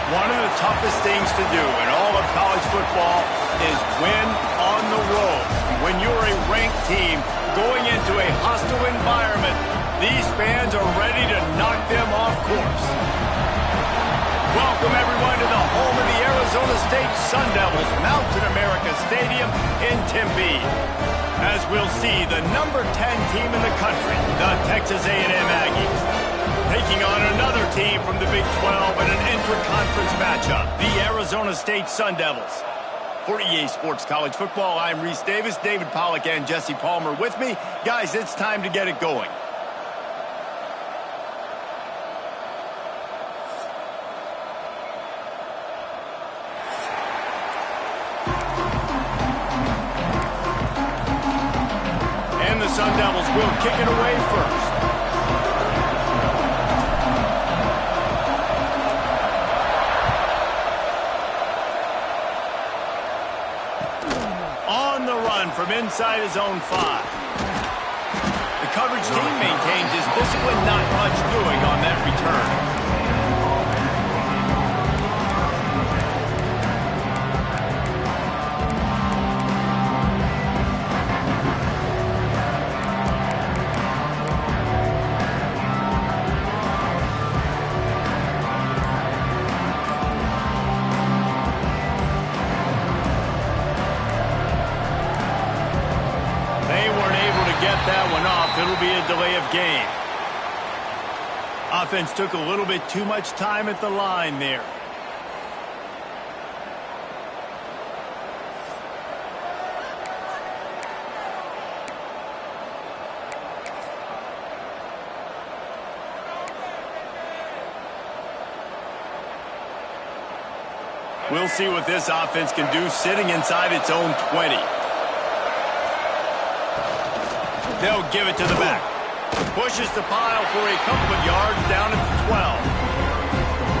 One of the toughest things to do in all of college football is win on the road. When you're a ranked team going into a hostile environment, these fans are ready to knock them off course. Welcome, everyone, to the home of the Arizona State Sun Devils, Mountain America Stadium in Tempe. As we'll see, the number 10 team in the country, the Texas A&M Aggies, taking on another team from the Big 12 in an intra-conference matchup, the Arizona State Sun Devils. For EA Sports College Football, I'm Reese Davis, David Pollack, and Jesse Palmer with me. Guys, it's time to get it going. And the Sun Devils will kick it away first. From inside his own 5. The coverage team maintains his discipline, not much doing on that return. That one off. It'll be a delay of game. Offense took a little bit too much time at the line there. We'll see what this offense can do sitting inside its own 20. They'll give it to the back. Pushes the pile for a couple of yards down at the 12.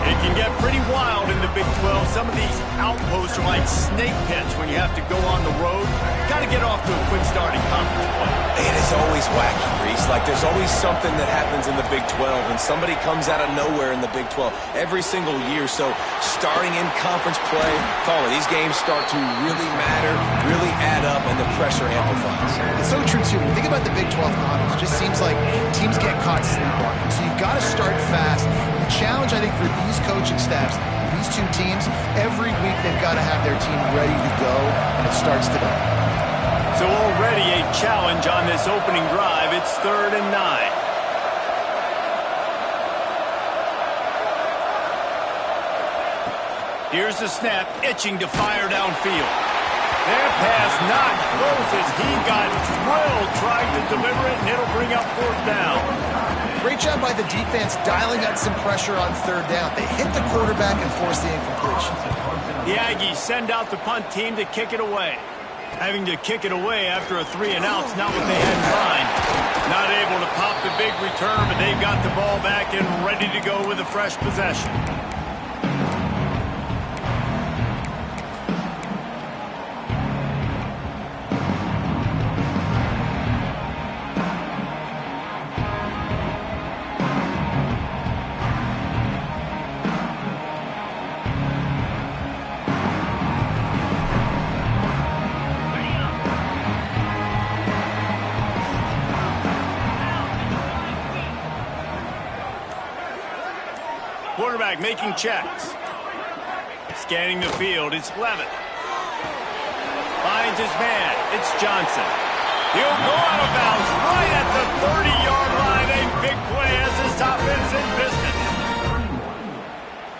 It can get pretty wild in the Big 12. Some of these outposts are like snake pits when you have to go on the road. Got to get off to a quick start in conference play. It is always wacky, Reese. Like there's always something that happens in the Big 12, and somebody comes out of nowhere in the Big 12 every single year. So starting in conference play, these games start to really matter, really add up, and the pressure amplifies. It's so true, too. When you think about the Big 12 conference, it just seems like teams get caught sleepwalking. So you've got to start fast. The challenge, I think, for these coaching staffs, these two teams, every week they've got to have their team ready to go, and it starts today. So already a challenge on this opening drive. It's 3rd and 9. Here's the snap, itching to fire downfield. That pass not close as he got drilled trying to deliver it, and it'll bring up 4th down. Great job by the defense dialing up some pressure on 3rd down. They hit the quarterback and forced the incompletion. The Aggies send out the punt team to kick it away. Having to kick it away after a 3-and-out's not what they had in mind. Not able to pop the big return, but they've got the ball back and ready to go with a fresh possession. Quarterback making checks. Scanning the field, it's Levitt. Finds his man, it's Johnson. He'll go out of bounds right at the 30-yard line. A big play as this offense in business.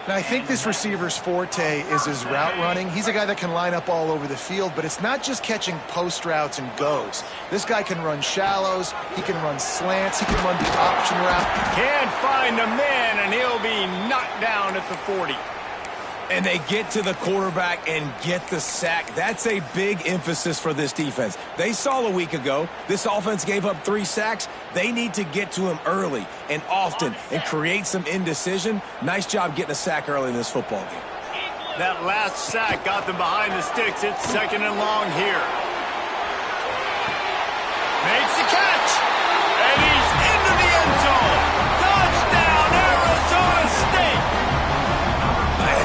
Now, I think this receiver's forte is his route running. He's a guy that can line up all over the field, but it's not just catching post routes and goes. This guy can run shallows, he can run slants, he can run the option route. Can't find the man, and he'll be knocked down at the 40. And they get to the quarterback and get the sack. That's a big emphasis for this defense. They saw a week ago, this offense gave up 3 sacks. They need to get to him early and often and create some indecision. Nice job getting a sack early in this football game. That last sack got them behind the sticks. It's 2nd and long here. Makes the catch. And he's into the end zone. Touchdown, Arizona State.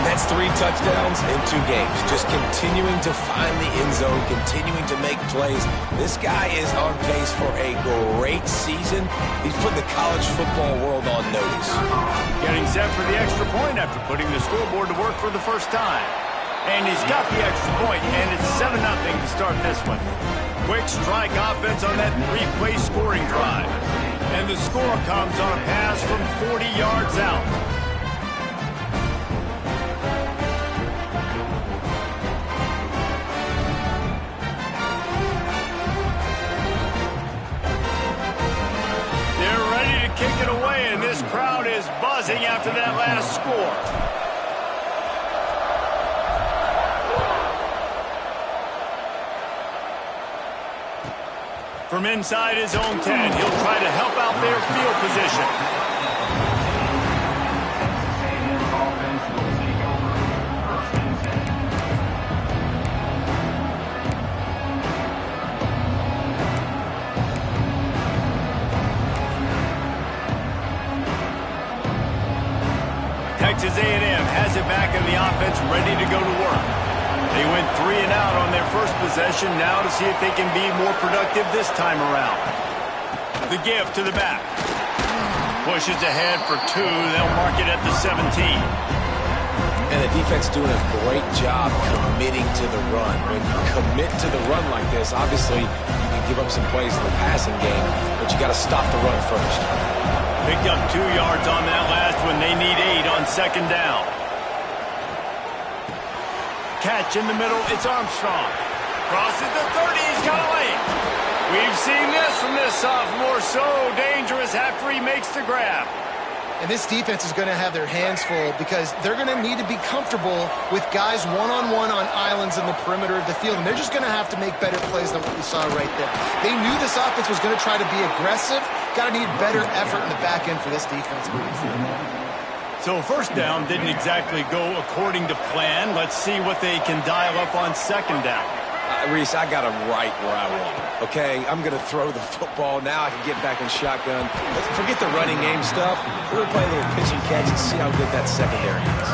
And that's touchdowns in 2 games. Just continuing to find the end zone, continuing to make plays. This guy is on pace for a great season. He's putting the college football world on notice. Getting set for the extra point after putting the scoreboard to work for the first time. And he's got the extra point, and it's 7-0 to start this one. Quick strike offense on that 3-play scoring drive. And the score comes on a pass from 40 yards out. They're ready to kick it away, and this crowd is buzzing after that last score. From inside his own 10, he'll try to help out their field position. Texas A&M has it back in the offense, ready to go to work. They went 3 and out on their first possession, now to see if they can be more productive this time around. The give to the back. Pushes ahead for 2. They'll mark it at the 17. And the defense doing a great job committing to the run. When you commit to the run like this, obviously you can give up some plays in the passing game, but you got to stop the run first. Picked up 2 yards on that last one. They need 8 on second down. Catch in the middle, it's Armstrong. Crosses the 30, he's got a lane. We've seen this from this sophomore, so dangerous after he makes the grab. And this defense is going to have their hands full because they're going to need to be comfortable with guys one-on-one on islands in the perimeter of the field. And they're just going to have to make better plays than what we saw right there. They knew this offense was going to try to be aggressive. Got to need better effort in the back end for this defense moving forward. So first down didn't exactly go according to plan. Let's see what they can dial up on second down. Reese, I got him right where I want him. Okay, I'm going to throw the football. Now I can get back in shotgun. Forget the running game stuff. We're going to play a little pitch and catch and see how good that secondary is.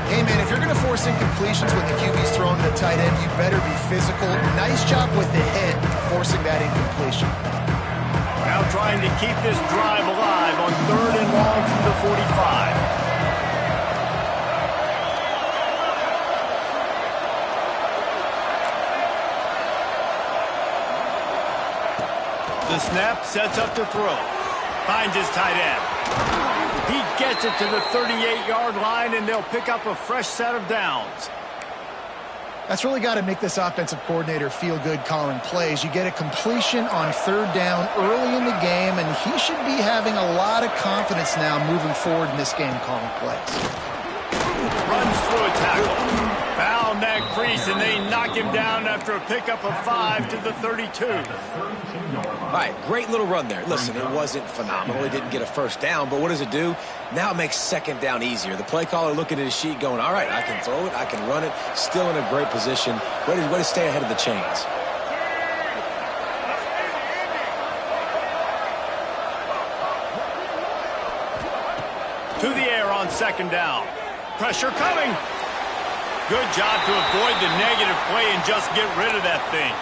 Hey, man, if you're going to force incompletions with the QB's throwing to the tight end, you better be physical. Nice job with the hit, forcing that incompletion. Now trying to keep this drive alive on 3rd and long from the 45. The snap sets up to throw. Finds his tight end. He gets it to the 38-yard line, and they'll pick up a fresh set of downs. That's really got to make this offensive coordinator feel good calling plays. You get a completion on 3rd down early in the game, and he should be having a lot of confidence now moving forward in this game calling plays. Runs through a tackle. Found that crease, and they knock him down after a pickup of 5 to the 32. All right, great little run there. Listen, it wasn't phenomenal. He didn't get a first down, but what does it do? Now it makes second down easier. The play caller looking at his sheet going, all right, I can throw it, I can run it, still in a great position. Way to stay ahead of the chains. To the air on second down. Pressure coming. Good job to avoid the negative play and just get rid of that thing.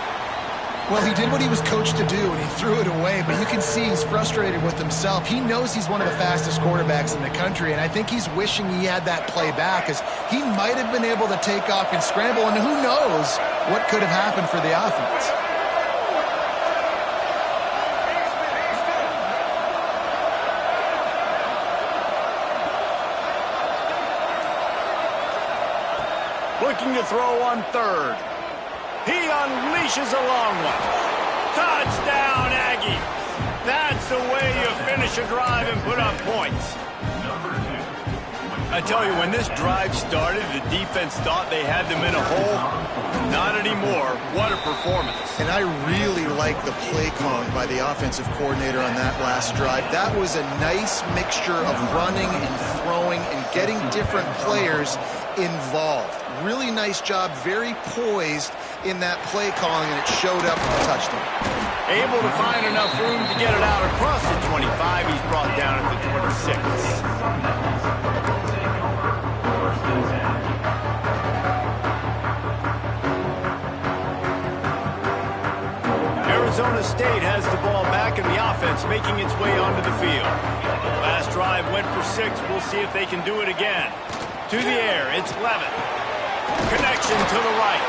Well, he did what he was coached to do, and he threw it away, but you can see he's frustrated with himself. He knows he's one of the fastest quarterbacks in the country, and I think he's wishing he had that play back, because he might have been able to take off and scramble, and who knows what could have happened for the offense. Looking to throw on 3rd. He unleashes a long one. Touchdown, Aggie. That's the way you finish a drive and put up points. I tell you, when this drive started, the defense thought they had them in a hole. Not anymore. What a performance. And I really like the play calling by the offensive coordinator on that last drive. That was a nice mixture of running and throwing and getting different players involved. Really nice job, very poised in that play calling, and it showed up with a touchdown. Able to find enough room to get it out across the 25. He's brought down at the 26. State has the ball back and the offense making its way onto the field. Last drive went for 6. We'll see if they can do it again. To the air, it's Levitt. Connection to the right.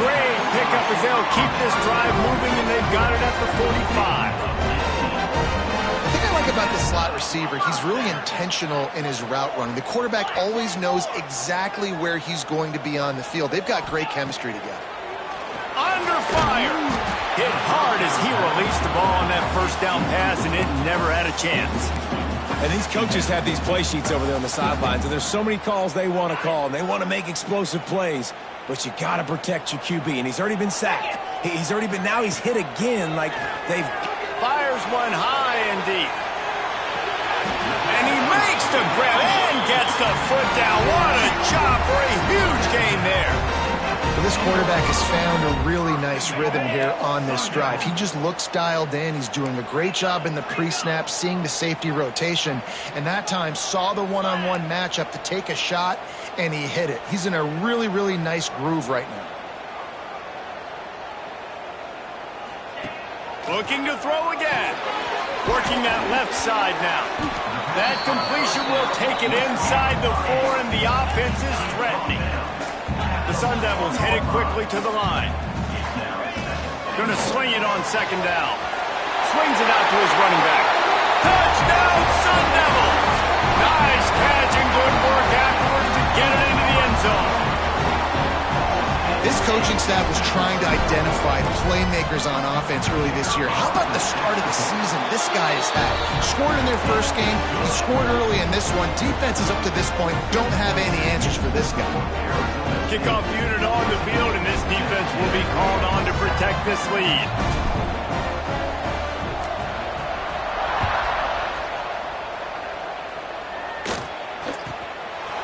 Great pickup as they'll keep this drive moving, and they've got it at the 45. The thing I like about the slot receiver, he's really intentional in his route running. The quarterback always knows exactly where he's going to be on the field. They've got great chemistry together. Under fire. Hit hard as he released the ball on that first down pass, and it never had a chance. And these coaches have these play sheets over there on the sidelines, and there's so many calls they want to call, and they want to make explosive plays. But you got to protect your QB, and he's already been sacked. Now he's hit again like they've... Fires one high and deep. And he makes the grab and gets the foot down. What a job for a huge gain there. Well, this quarterback has found a really nice rhythm here on this drive. He just looks dialed in. He's doing a great job in the pre-snap, seeing the safety rotation, and that time saw the one-on-one matchup to take a shot, and he hit it. He's in a really, really nice groove right now. Looking to throw again. Working that left side now. That completion will take it inside the 4, and the offense is threatening. The Sun Devils headed quickly to the line. Going to swing it on second down. Swings it out to his running back. Touchdown, Sun Devils! Nice catch and good work afterwards to get it into the end zone. This coaching staff was trying to identify playmakers on offense early this year. How about the start of the season this guy has had? Scored in their first game. He scored early in this one. Defenses up to this point don't have any answers for this guy. Kickoff unit on the field, and this defense will be called on to protect this lead.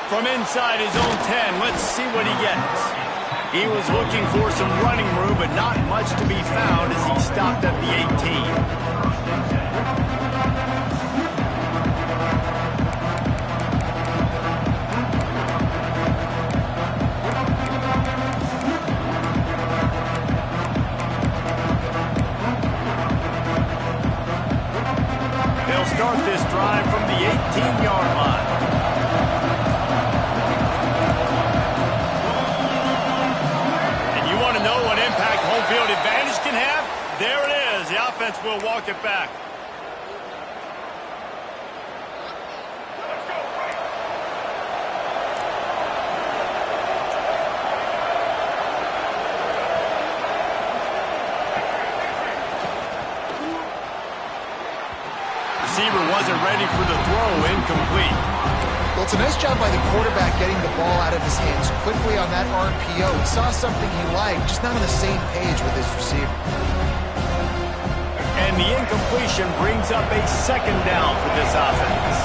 From inside his own 10, let's see what he gets. He was looking for some running room, but not much to be found as he stopped at the 18. Start this drive from the 18-yard line. And you want to know what impact home field advantage can have? There it is. The offense will walk it back. Receiver wasn't ready for the throw, incomplete. Well, it's a nice job by the quarterback getting the ball out of his hands quickly on that RPO. He saw something he liked, just not on the same page with his receiver. And the incompletion brings up a second down for this offense.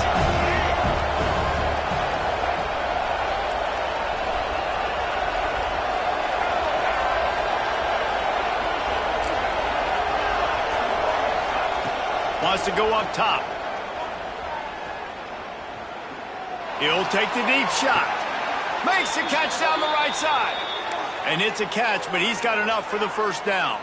Wants to go up top. He'll take the deep shot. Makes the catch down the right side. And it's a catch, but he's got enough for the first down.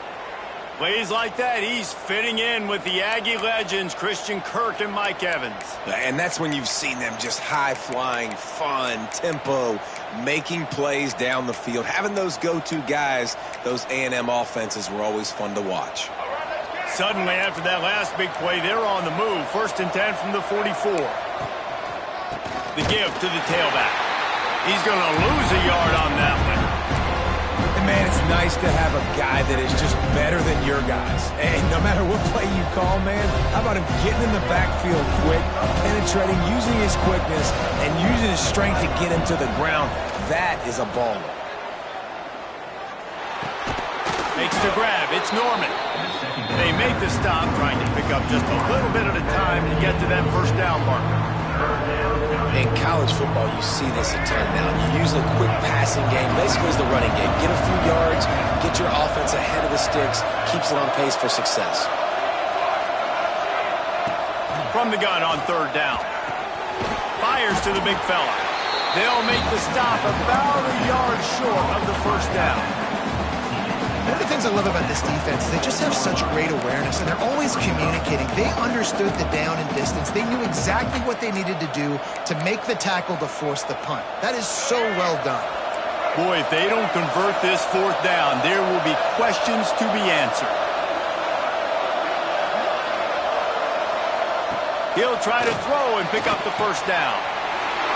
Plays like that, he's fitting in with the Aggie legends, Christian Kirk and Mike Evans. And that's when you've seen them just high-flying, fun, tempo, making plays down the field. Having those go-to guys, those A&M offenses were always fun to watch. Suddenly, after that last big play, they're on the move. 1st and 10 from the 44. The give to the tailback. He's going to lose a yard on that one. And, man, it's nice to have a guy that is just better than your guys. And no matter what play you call, man, how about him getting in the backfield quick, penetrating, using his quickness, and using his strength to get him to the ground. That is a baller. Makes the grab. It's Norman. They make the stop, trying to pick up just a little bit at a time to get to that first down marker. In college football, you see this a ton now. You use a quick passing game, basically as the running game. Get a few yards, get your offense ahead of the sticks, keeps it on pace for success. From the gun on 3rd down. Fires to the big fella. They'll make the stop about a yard short of the first down. One of the things I love about this defense is they just have such great awareness, and they're always communicating. They understood the down and distance. They knew exactly what they needed to do to make the tackle to force the punt. That is so well done. Boy, if they don't convert this fourth down, there will be questions to be answered. He'll try to throw and pick up the first down.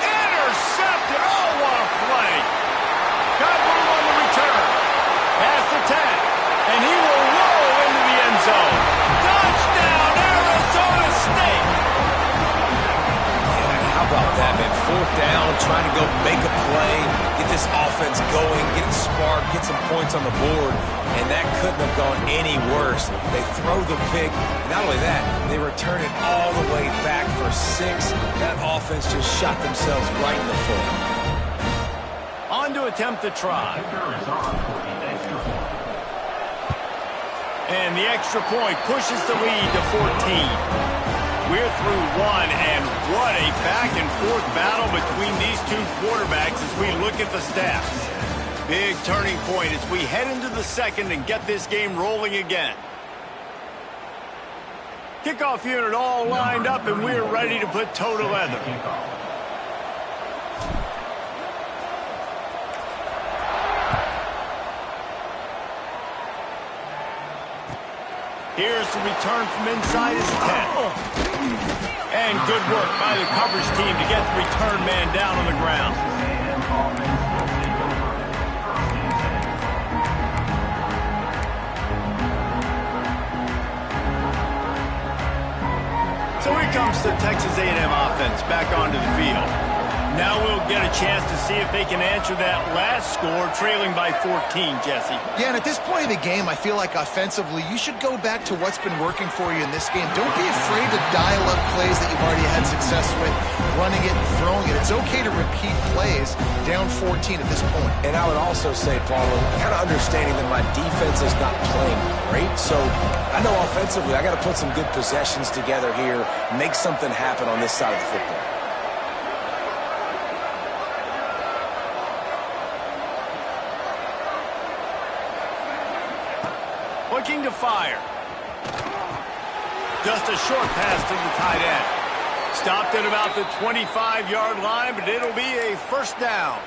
Intercepted! Oh, what a play! Got room on the return. Pass the 10, and he will roll into the end zone. Touchdown, Arizona State! Yeah, how about that, man? Fourth down, trying to go make a play, get this offense going, get it sparked, get some points on the board, and that couldn't have gone any worse. They throw the pick. Not only that, they return it all the way back for 6. That offense just shot themselves right in the foot. On to attempt the try. And the extra point pushes the lead to 14. We're through one, and what a back-and-forth battle between these two quarterbacks as we look at the stats. Big turning point as we head into the second and get this game rolling again. Kickoff unit all lined up, and we're ready to put toe to leather. Here's the return from inside his 10. And good work by the coverage team to get the return man down on the ground. So here comes the Texas A&M offense back onto the field. Now we'll get a chance to see if they can answer that last score, trailing by 14, Jesse. Yeah, and at this point of the game, I feel like offensively, you should go back to what's been working for you in this game. Don't be afraid to dial up plays that you've already had success with, running it and throwing it. It's okay to repeat plays down 14 at this point. And I would also say, Paulo, kind of understanding that my defense is not playing great, so I know offensively I got to put some good possessions together here, make something happen on this side of the football. Looking to fire. Just a short pass to the tight end. Stopped at about the 25-yard line, but it'll be a first down.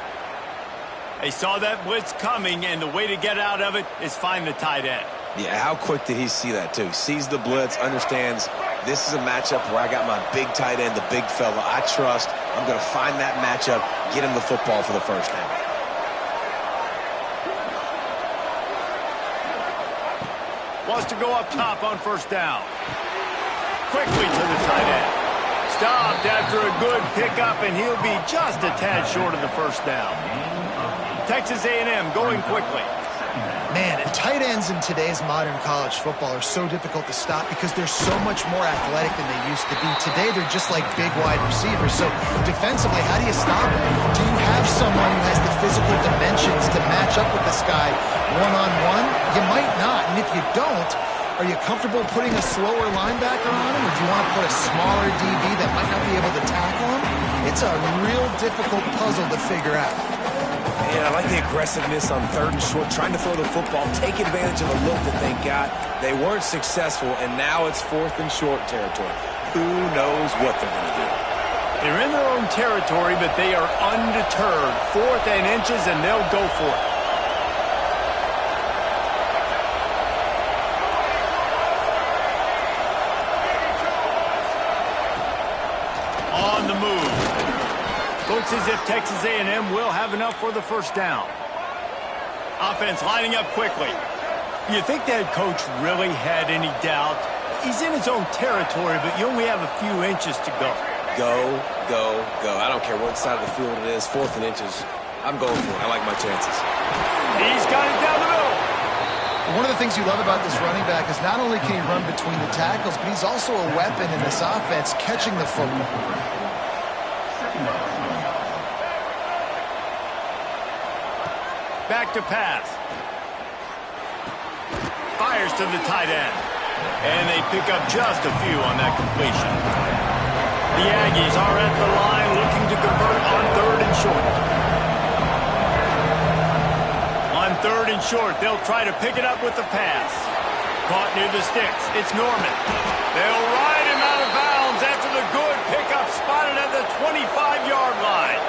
They saw that blitz coming, and the way to get out of it is find the tight end. Yeah, how quick did he see that, too? Sees the blitz, understands this is a matchup where I got my big tight end, the big fella I trust. I'm going to find that matchup, get him the football for the first down. Wants to go up top on first down. Quickly to the tight end. Stopped after a good pickup, and he'll be just a tad short of the first down. Texas A&M going quickly. Man, and tight ends in today's modern college football are so difficult to stop because they're so much more athletic than they used to be. Today, they're just like big wide receivers. So defensively, how do you stop them? Do you have someone who has the physical dimensions to match up with this guy one-on-one? You might not. And if you don't, are you comfortable putting a slower linebacker on him? Or do you want to put a smaller DB that might not be able to tackle him? It's a real difficult puzzle to figure out. Yeah, I like the aggressiveness on third and short, trying to throw the football, take advantage of the look that they got. They weren't successful, and now it's fourth and short territory. Who knows what they're going to do? They're in their own territory, but they are undeterred. 4th and inches, and they'll go for it. On the move. Looks as if Texas A&M will have enough for the first down. Offense lining up quickly. You think the head coach really had any doubt? He's in his own territory, but you only have a few inches to go. Go, go, go. I don't care what side of the field it is, 4th and inches. I'm going for it. I like my chances. He's got it down the middle. One of the things you love about this running back is not only can he run between the tackles, but he's also a weapon in this offense, catching the football. Back to pass. Fires to the tight end. And they pick up just a few on that completion. The Aggies are at the line looking to convert on 3rd and short. On 3rd and short. They'll try to pick it up with the pass. Caught near the sticks. It's Norman. They'll ride him out of bounds after the good pickup spotted at the 25-yard line.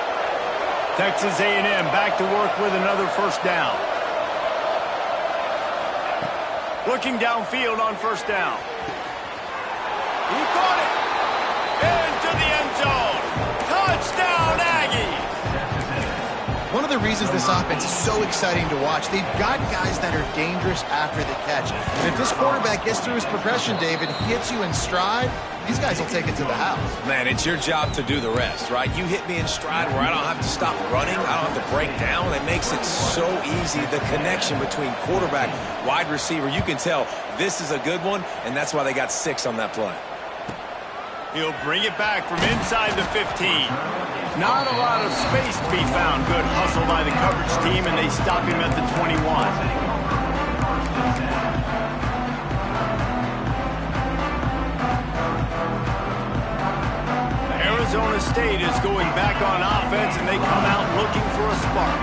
Texas A&M back to work with another first down. Looking downfield on first down. He caught it. Into the end zone. Touchdown, Aggies. One of the reasons this offense is so exciting to watch, they've got guys that are dangerous after the catch. And if this quarterback gets through his progression, David, hits you in stride, these guys will take it to the house. Man, it's your job to do the rest, right? You hit me in stride where I don't have to stop running. I don't have to break down. It makes it so easy, the connection between quarterback, wide receiver. You can tell this is a good one, and that's why they got 6 on that play. He'll bring it back from inside the 15. Not a lot of space to be found. Good hustle by the coverage team, and they stop him at the 21. Zona State is going back on offense, and they come out looking for a spark.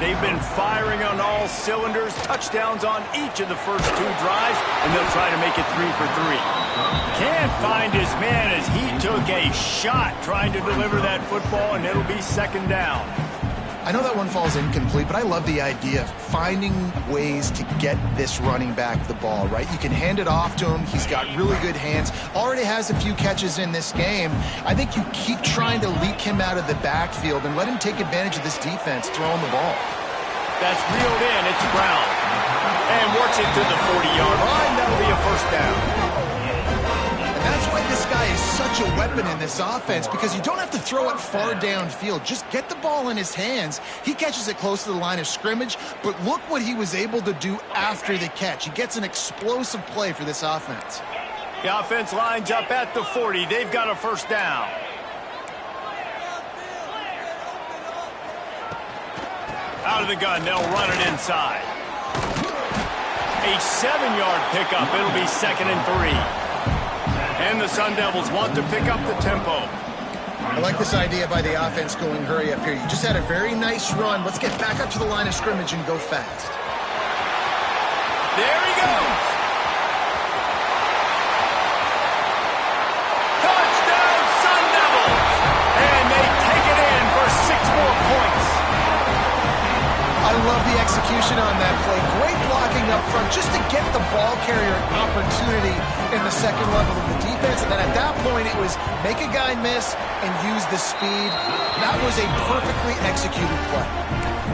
They've been firing on all cylinders, touchdowns on each of the first 2 drives, and they'll try to make it 3 for 3. Can't find his man as he took a shot trying to deliver that football, and it'll be 2nd down. I know that one falls incomplete, but I love the idea of finding ways to get this running back the ball, right? You can hand it off to him. He's got really good hands. Already has a few catches in this game. I think you keep trying to leak him out of the backfield and let him take advantage of this defense throwing the ball. That's reeled in. It's Brown. And works it to the 40-yard line. That'll be a first down. That's why this guy is such a weapon in this offense, because you don't have to throw it far downfield. Just get the ball in his hands. He catches it close to the line of scrimmage, but look what he was able to do after the catch. He gets an explosive play for this offense. The offense lines up at the 40. They've got a first down. Out of the gun, they'll run it inside. A 7-yard pickup. It'll be 2nd and 3. And the Sun Devils want to pick up the tempo. I like this idea by the offense going hurry up here. You just had a very nice run. Let's get back up to the line of scrimmage and go fast. There he goes. Touchdown, Sun Devils. And they take it in for 6 more points. I love the execution on that play. Great blocking up front just to get the ball carrier an opportunity in the second level of the defense. And then at that point, it was make a guy miss and use the speed. That was a perfectly executed play.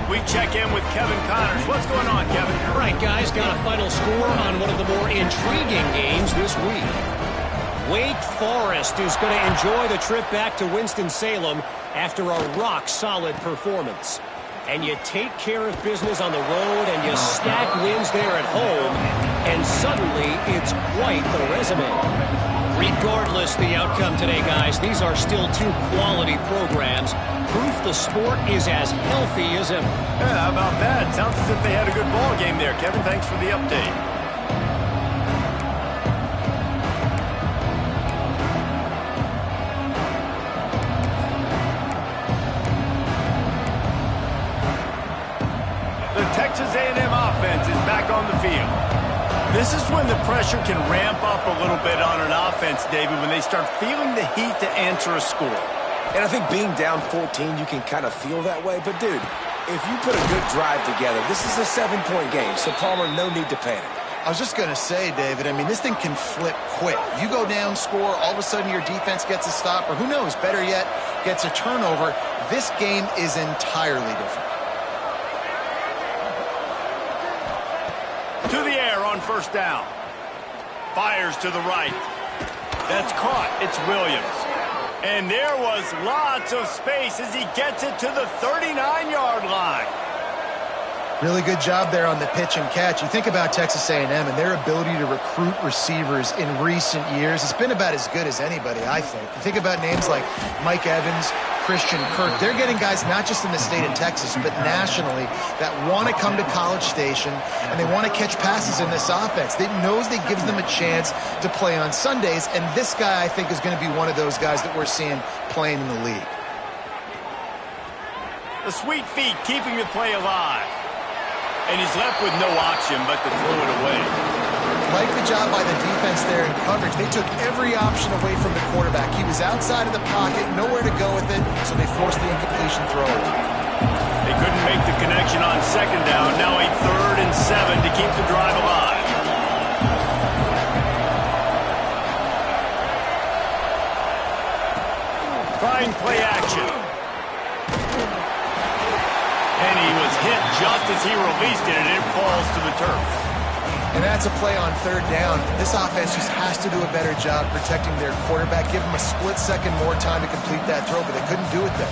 We check in with Kevin Connors. What's going on, Kevin? All right, guys, got a final score on one of the more intriguing games this week. Wake Forest is going to enjoy the trip back to Winston-Salem after a rock-solid performance. And you take care of business on the road and you stack wins there at home, and suddenly it's quite the resume. Regardless the outcome today, guys, these are still 2 quality programs. Proof the sport is as healthy as ever. Yeah, how about that? Sounds as if they had a good ball game there. Kevin, thanks for the update. Texas A&M offense is back on the field. This is when the pressure can ramp up a little bit on an offense, David, when they start feeling the heat to answer a score. And I think being down 14, you can kind of feel that way. But, dude, if you put a good drive together, this is a 7-point game, so Palmer, no need to panic. I was just going to say, David, I mean, this thing can flip quick. You go down, score, all of a sudden your defense gets a stop, or who knows, better yet, gets a turnover. This game is entirely different. To the air on first down. Fires to the right. That's caught. It's Williams. And there was lots of space as he gets it to the 39-yard line. Really good job there on the pitch and catch. You think about Texas A&M and their ability to recruit receivers in recent years. It's been about as good as anybody, I think. You think about names like Mike Evans, Christian Kirk. They're getting guys not just in the state of Texas, but nationally that want to come to College Station and they want to catch passes in this offense. They knows that gives them a chance to play on Sundays, and this guy, I think, is going to be one of those guys that we're seeing playing in the league. The sweet feet keeping the play alive. And he's left with no option but to throw it away. Like the job by the defense there in coverage. They took every option away from the quarterback. He was outside of the pocket, nowhere to go with it, so they forced the incompletion throw. They couldn't make the connection on second down. Now a 3rd and 7 to keep the drive alive. Trying play action. And he was hit just as he released it, and it falls to the turf. And that's a play on 3rd down. This offense just has to do a better job protecting their quarterback. Give them a split second more time to complete that throw, but they couldn't do it there.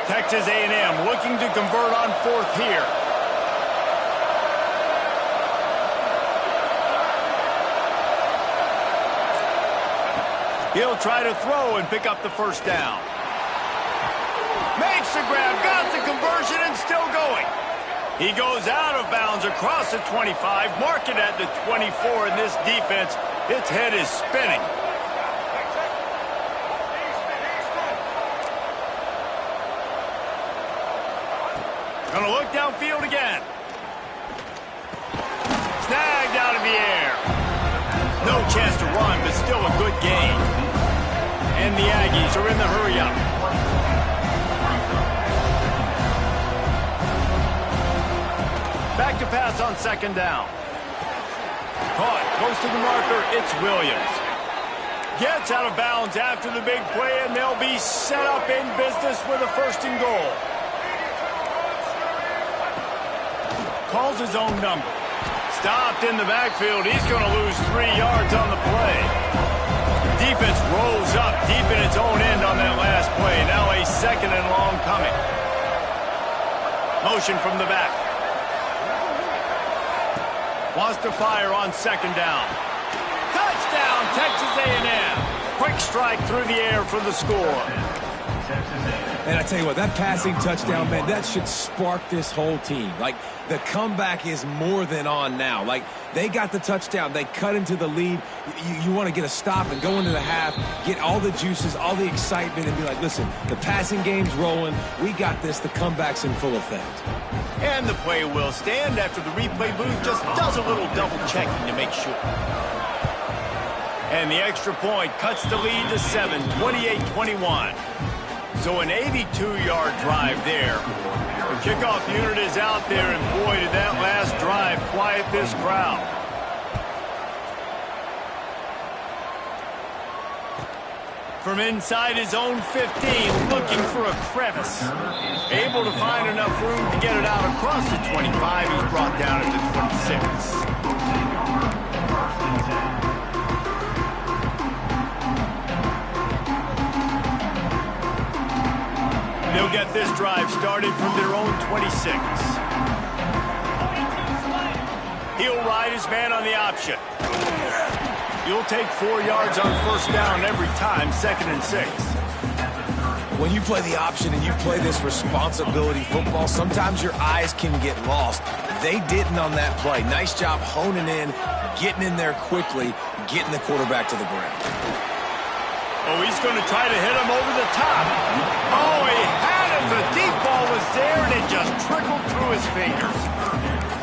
Texas A&M looking to convert on 4th here. He'll try to throw and pick up the 1st down. Makes the grab, got the conversion, and still going. He goes out of bounds across the 25, mark it at the 24, and this defense, its head is spinning. Gonna look downfield again. Snagged out of the air. No chance to run, but still a good gain. And the Aggies are in the hurry-up. Back to pass on 2nd down. Caught close to the marker, it's Williams. Gets out of bounds after the big play, and they'll be set up in business with a 1st and goal. Calls his own number. Stopped in the backfield. He's going to lose 3 yards on the play. Defense rolls up deep in its own end on that last play. Now a 2nd and long coming. Motion from the back. Wants to fire on 2nd down. Touchdown, Texas A&M. Quick strike through the air for the score. And I tell you what, that passing touchdown, man, that should spark this whole team. Like, the comeback is more than on now. Like, they got the touchdown. They cut into the lead. You want to get a stop and go into the half, get all the juices, all the excitement, and be like, listen, the passing game's rolling. We got this. The comeback's in full effect. And the play will stand after the replay booth just does a little double-checking to make sure. And the extra point cuts the lead to 7, 28-21. So an 82-yard drive there. The kickoff unit is out there, and boy, did that last drive quiet this crowd. From inside his own 15, looking for a crevice. Able to find enough room to get it out across the 25. He's brought down at the 26. They'll get this drive started from their own 26. He'll ride his man on the option. You'll take 4 yards on 1st down every time, 2nd and 6. When you play the option and you play this responsibility football, sometimes your eyes can get lost. They didn't on that play. Nice job honing in, getting in there quickly, getting the quarterback to the ground. Oh, he's going to try to hit him over the top. Oh, he had him. The deep ball was there, and it just trickled through his fingers.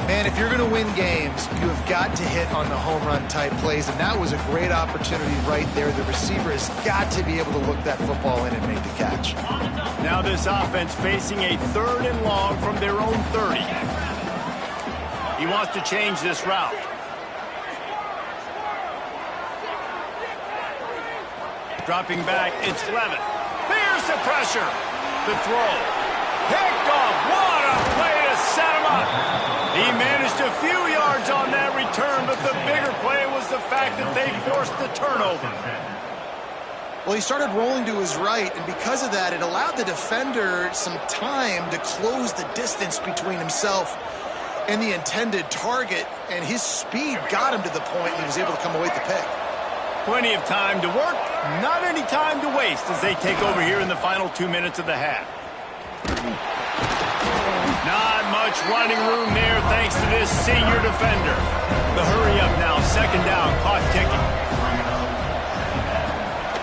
Man, if you're going to win games, you have got to hit on the home run type plays, and that was a great opportunity right there. The receiver has got to be able to look that football in and make the catch. Now this offense facing a 3rd and long from their own 30. He wants to change this route. Dropping back, it's Levin. There's the pressure. The throw. Picked off. What a play to set him up. He managed a few yards on that return, but the bigger play was the fact that they forced the turnover. Well, he started rolling to his right, and because of that, it allowed the defender some time to close the distance between himself and the intended target, and his speed got him to the point, and he was able to come away with the pick. Plenty of time to work, not any time to waste as they take over here in the final 2 minutes of the half. Not much running room there thanks to this senior defender. The hurry up now, 2nd down, clock ticking.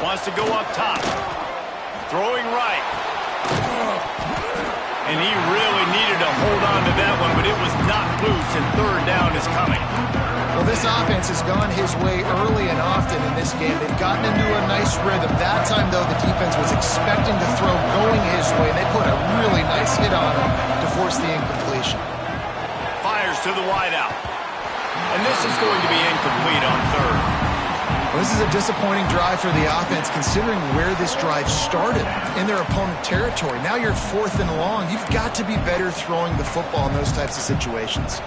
Wants to go up top. Throwing right. And he really needed to hold on to that one, but it was knocked loose, and third down is coming. Well, this offense has gone his way early and often in this game. They've gotten into a nice rhythm. That time, though, the defense was expecting to throw going his way, and they put a really nice hit on him to force the incompletion. Fires to the wideout. And this is going to be incomplete on third. Well, this is a disappointing drive for the offense, considering where this drive started in their opponent territory. Now you're 4th and long. You've got to be better throwing the football in those types of situations.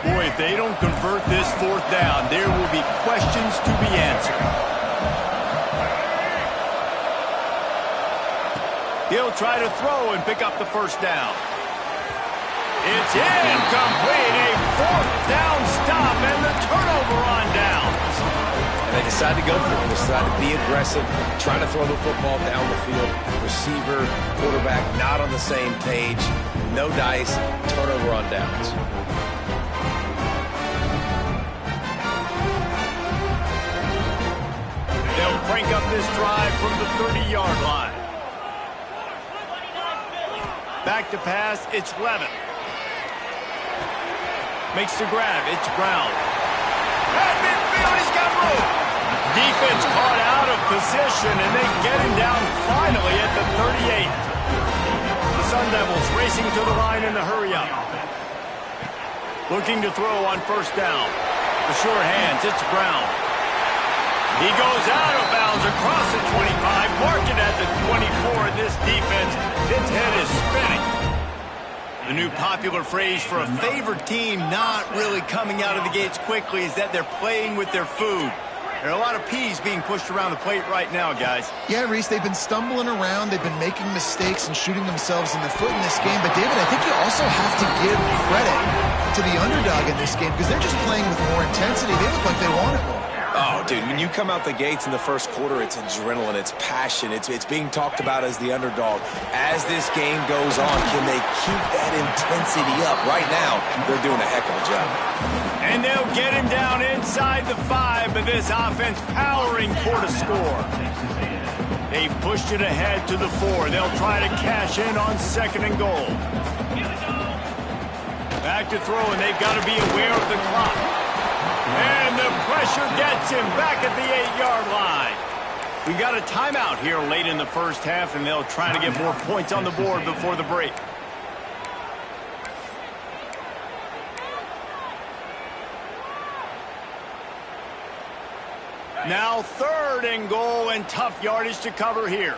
Boy, if they don't convert this 4th down, there will be questions to be answered. He'll try to throw and pick up the first down. It's incomplete, a 4th down stop, and the turnover on downs. And they decide to go for it. They decide to be aggressive, trying to throw the football down the field. Receiver, quarterback, not on the same page. No dice, turnover on downs. They'll crank up this drive from the 30-yard line. Back to pass, it's Levin. Makes the grab, it's Brown. At midfield, he's got room. Defense caught out of position, and they get him down finally at the 38. The Sun Devils racing to the line in the hurry up. Looking to throw on first down. The short hands, it's Brown. He goes out of bounds across the 25, mark it at the 24, and this defense, its head is spinning. The new popular phrase for a favored team not really coming out of the gates quickly is that they're playing with their food. There are a lot of peas being pushed around the plate right now, guys. Yeah, Reese, they've been stumbling around. They've been making mistakes and shooting themselves in the foot in this game. But, David, I think you also have to give credit to the underdog in this game because they're just playing with more intensity. They look like they want it more. Oh, dude, when you come out the gates in the first quarter, it's adrenaline, it's passion, it's being talked about as the underdog. As this game goes on, can they keep that intensity up? Right now, they're doing a heck of a job. And they'll get him down inside the 5, but this offense powering toward a score. They've pushed it ahead to the 4. They'll try to cash in on 2nd and goal. Back to throw, and they've got to be aware of the clock. And the pressure gets him back at the 8-yard line. We've got a timeout here late in the first half, and they'll try to get more points on the board before the break. Now 3rd and goal, and tough yardage to cover here.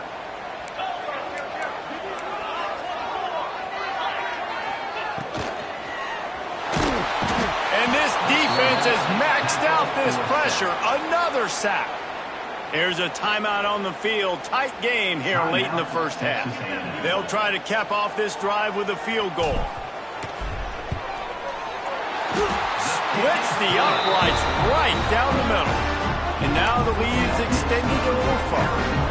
And this defense has maxed out this pressure. Another sack. There's a timeout on the field. Tight game here late in the first half. They'll try to cap off this drive with a field goal. Splits the uprights right down the middle. And now the lead's extended a little further.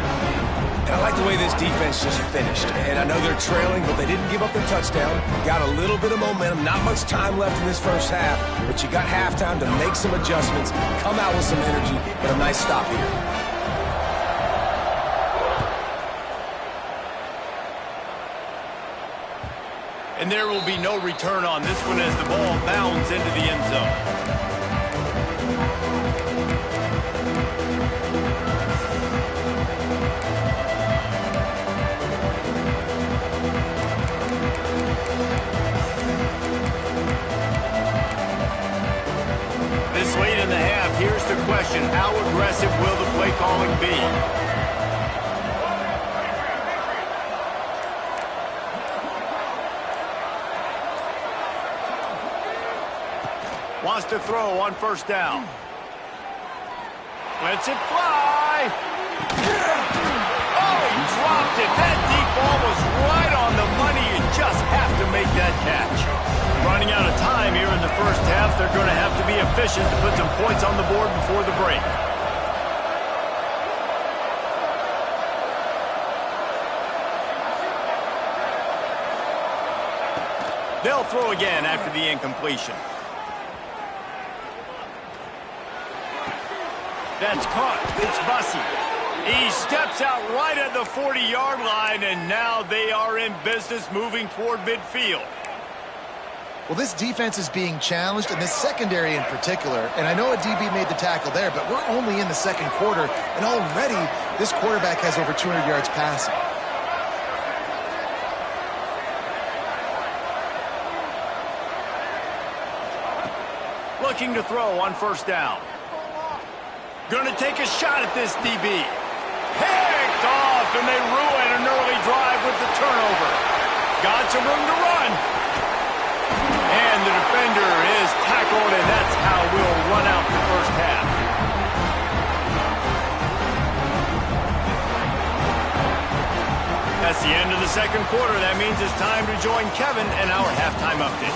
And I like the way this defense just finished. And I know they're trailing, but they didn't give up the touchdown. Got a little bit of momentum. Not much time left in this first half, but you got halftime to make some adjustments, come out with some energy, but a nice stop here. And there will be no return on this one as the ball bounds into the end zone. This late in the half, here's the question. How aggressive will the play calling be? Wants to throw on first down. Lets it fly. Oh, he dropped it. That deep ball was right on the money. You just have to make that catch. Running out of time here in the first half. They're going to have to be efficient to put some points on the board before the break. They'll throw again after the incompletion. That's caught. It's Bussey. He steps out right at the 40-yard line, and now they are in business moving toward midfield. Well, this defense is being challenged, and this secondary in particular. And I know a DB made the tackle there, but we're only in the second quarter, and already this quarterback has over 200 yards passing. Looking to throw on first down. Going to take a shot at this DB. Picked off, and they ruin an early drive with the turnover. Got some room to run. And the defender is tackled, and that's how we'll run out the first half. That's the end of the second quarter. That means it's time to join Kevin and our halftime update.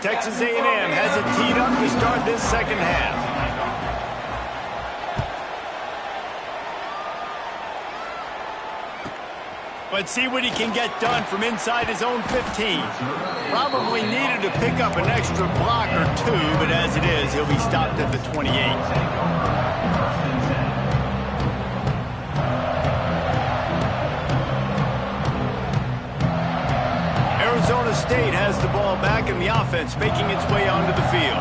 Texas A&M has it teed up to start this second half. Let's see what he can get done from inside his own 15. Probably needed to pick up an extra block or two, but as it is, he'll be stopped at the 28. Zona State has the ball back, and the offense making its way onto the field.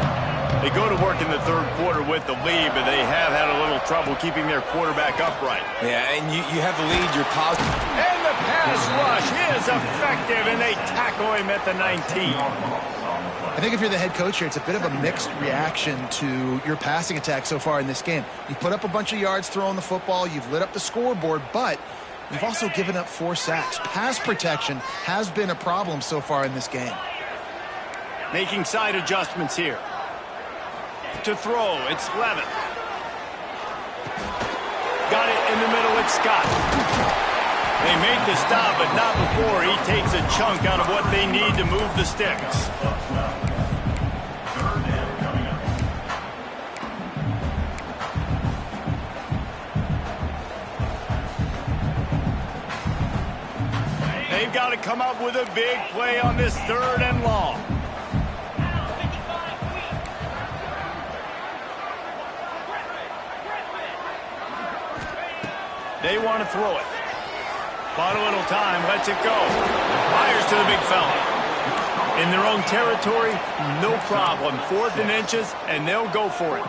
They go to work in the third quarter with the lead, but they have had a little trouble keeping their quarterback upright. Yeah, and you have the lead, you're positive. And the pass rush is effective, and they tackle him at the 19. I think if you're the head coach here, it's a bit of a mixed reaction to your passing attack so far in this game. You've put up a bunch of yards throwing the football, you've lit up the scoreboard, but you've also given up 4 sacks. Pass protection has been a problem so far in this game. Making side adjustments here. To throw, it's Levin. Got it in the middle, it's Scott. They make the stop, but not before he takes a chunk out of what they need to move the sticks. They've got to come up with a big play on this 3rd and long. They want to throw it. Bought a little time, lets it go. Fires to the big fella. In their own territory, no problem. 4th and inches, and they'll go for it.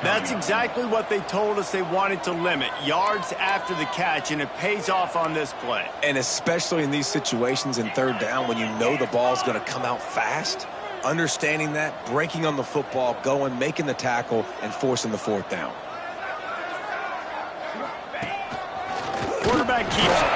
That's exactly what they told us they wanted to limit. Yards after the catch, and it pays off on this play. And especially in these situations in 3rd down when you know the ball's going to come out fast, understanding that, breaking on the football, going, making the tackle, and forcing the 4th down. Quarterback keeps it.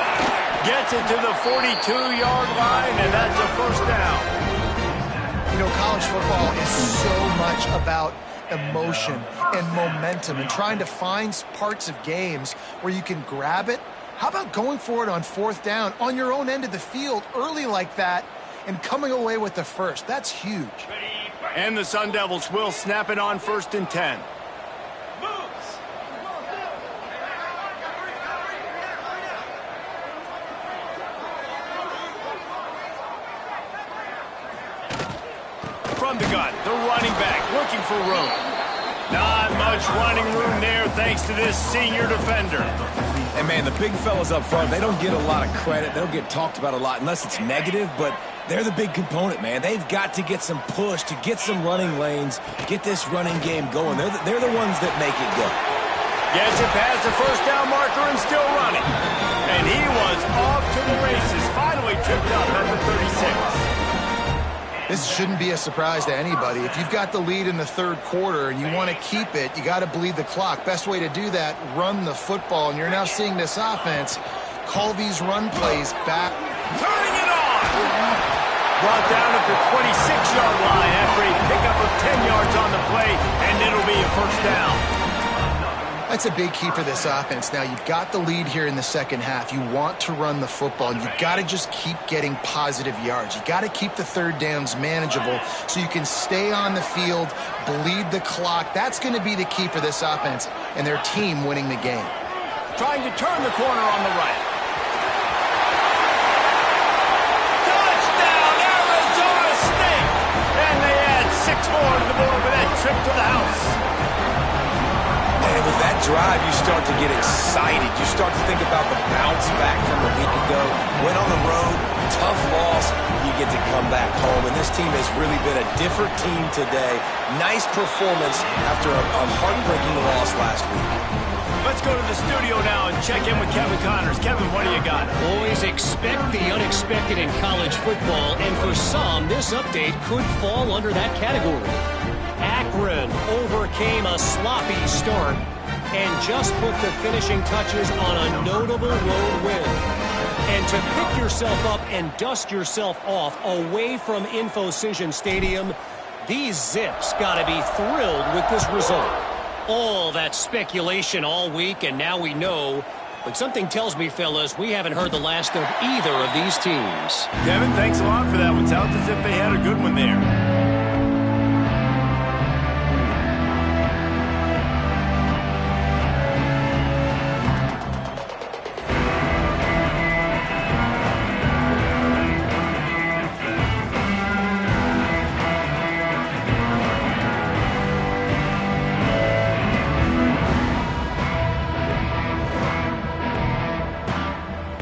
Gets it to the 42-yard line, and that's a first down. You know, college football is so much about emotion and momentum and trying to find parts of games where you can grab it. How about going for it on 4th down on your own end of the field early like that and coming away with the first? That's huge. And the Sun Devils will snap it on 1st and 10. From the gun, the running back looking for room. Not much running room there thanks to this senior defender. And, man, the big fellas up front, they don't get a lot of credit. They don't get talked about a lot unless it's negative, but they're the big component, man. They've got to get some push, to get some running lanes, get this running game going. They're the ones that make it go. Gets it past the first down marker and still running. And he was off to the races, finally tripped up at the 36. This shouldn't be a surprise to anybody. If you've got the lead in the 3rd quarter and you want to keep it, you got to bleed the clock. Best way to do that, run the football. And you're now seeing this offense call these run plays back. Turning it on! Brought down at the 26-yard line after a pickup of 10 yards on the play, and it'll be a first down. That's a big key for this offense. Now, you've got the lead here in the second half. You want to run the football. You've got to just keep getting positive yards. You got to keep the 3rd downs manageable so you can stay on the field, bleed the clock. That's going to be the key for this offense and their team winning the game. Trying to turn the corner on the right. on the board with that trip to the house. And with that drive, you start to get excited. You start to think about the bounce back from a week ago. Went on the road, tough loss. You get to come back home. And this team has really been a different team today. Nice performance after a heartbreaking loss last week. Let's go to the studio now and check in with Kevin Connors. Kevin, what do you got? Always expect the unexpected in college football, and for some, this update could fall under that category. Akron overcame a sloppy start and just put the finishing touches on a notable road win. And to pick yourself up and dust yourself off away from InfoCision Stadium, these Zips got to be thrilled with this result. All that speculation all week, and now we know. But something tells me, fellas, we haven't heard the last of either of these teams. Kevin, thanks a lot for that one. Sounds as if they had a good one there.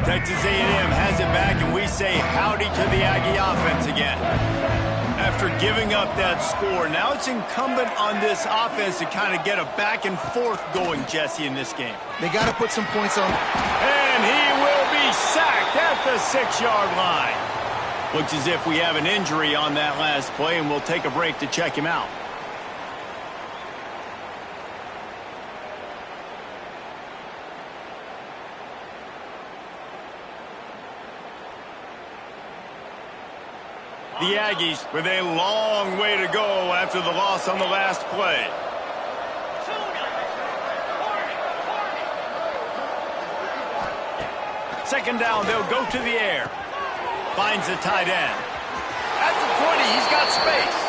Texas A&M has it back, and we say howdy to the Aggie offense again. After giving up that score, now it's incumbent on this offense to kind of get a back and forth going, Jesse, in this game. They got to put some points on. And he will be sacked at the 6-yard line. Looks as if we have an injury on that last play, and we'll take a break to check him out. The Aggies with a long way to go after the loss on the last play. Second down, they'll go to the air. Finds the tight end. At the 20, he's got space.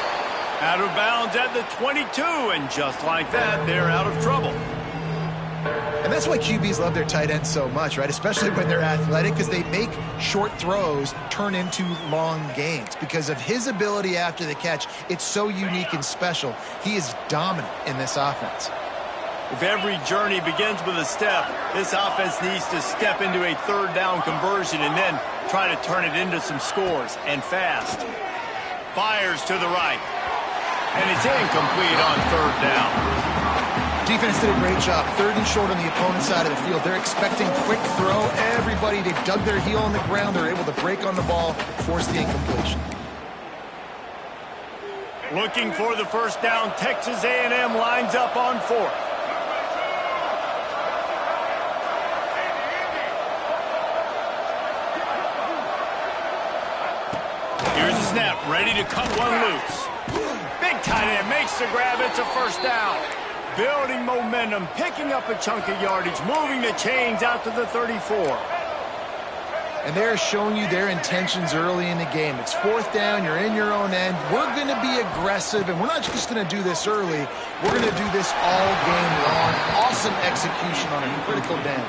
Out of bounds at the 22, and just like that, they're out of trouble. And that's why QBs love their tight ends so much, right? Especially when they're athletic, because they make short throws turn into long gains. Because of his ability after the catch, it's so unique and special. He is dominant in this offense. If every journey begins with a step, this offense needs to step into a third down conversion and then try to turn it into some scores, and fast. Fires to the right. And it's incomplete on third down. Defense did a great job. Third and short on the opponent's side of the field. They're expecting quick throw. Everybody, they've dug their heel on the ground. They're able to break on the ball, force the incompletion. Looking for the first down. Texas A&M lines up on fourth. Here's the snap. Ready to cut one loose. Big tight end makes the grab. It's a first down. Building momentum, picking up a chunk of yardage, moving the chains out to the 34. And they're showing you their intentions early in the game. It's fourth down, you're in your own end. We're going to be aggressive, and we're not just going to do this early. We're going to do this all game long. Awesome execution on a critical down.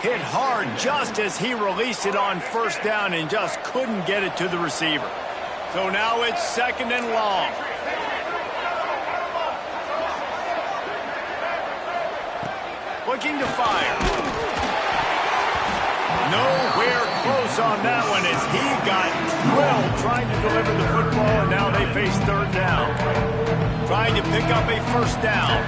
Hit hard just as he released it on first down and just couldn't get it to the receiver. So now it's second and long. Looking to fire. Nowhere close on that one as he got drilled trying to deliver the football, and now they face third down. Trying to pick up a first down.